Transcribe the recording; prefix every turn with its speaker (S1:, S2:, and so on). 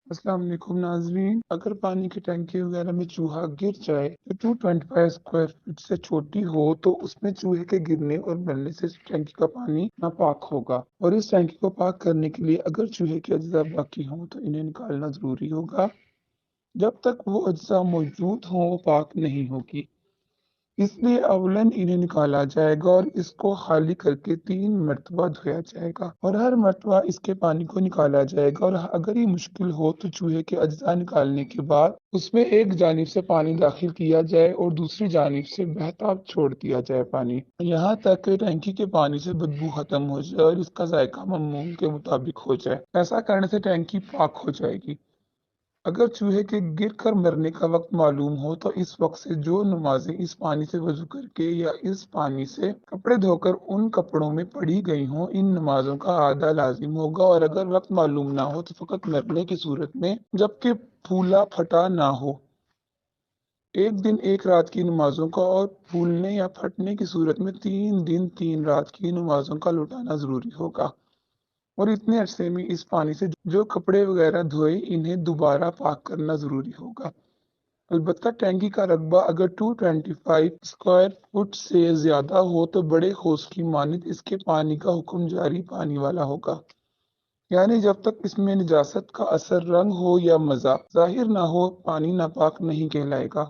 S1: السلام علیکم ناظرین، اگر پانی کی ٹینکی وغیرہ میں چوہا گر جائے جو 225 اسکوائر فٹ سے چھوٹی ہو تو اس میں چوہے کے گرنے اور مرنے سے ٹینکی کا پانی ناپاک ہوگا، اور اس ٹینکی کو پاک کرنے کے لیے اگر چوہے کے اجزاء باقی ہوں تو انہیں نکالنا ضروری ہوگا۔ جب تک وہ اجزاء موجود ہوں وہ پاک نہیں ہوگی، اس لیے اولن انہیں نکالا جائے گا اور اس کو خالی کر کے 3 مرتبہ دھویا جائے گا، اور ہر مرتبہ اس کے پانی کو نکالا جائے گا، اور اگر یہ مشکل ہو تو چوہے کے اجزاء نکالنے کے بعد اس میں ایک جانب سے پانی داخل کیا جائے اور دوسری جانب سے بہتا چھوڑ دیا جائے پانی، یہاں تک کہ ٹینکی کے پانی سے بدبو ختم ہو جائے اور اس کا ذائقہ معمول کے مطابق ہو جائے۔ ایسا کرنے سے ٹینکی پاک ہو جائے گی۔ اگر چوہے کے گر کر مرنے کا وقت معلوم ہو تو اس وقت سے جو نمازیں اس پانی سے وضو کر کے یا اس پانی سے کپڑے دھو کر ان کپڑوں میں پڑھی گئی ہوں ان نمازوں کا اعادہ لازم ہوگا، اور اگر وقت معلوم نہ ہو تو فقط مرنے کی صورت میں جبکہ پھولا پھٹا نہ ہو 1 دن 1 رات کی نمازوں کا، اور پھولنے یا پھٹنے کی صورت میں 3 دن 3 رات کی نمازوں کا لوٹانا ضروری ہوگا، اور اتنے عرصے میں اس پانی سے جو کپڑے وغیرہ دھوئے انہیں دوبارہ پاک کرنا ضروری ہوگا۔ البتہ ٹینکی کا رقبہ اگر 225 اسکوائر فٹ سے زیادہ ہو تو بڑے حوض کی مانند اس کے پانی کا حکم جاری پانی والا ہوگا، یعنی جب تک اس میں نجاست کا اثر رنگ ہو یا مزہ ظاہر نہ ہو پانی ناپاک نہیں کہلائے گا۔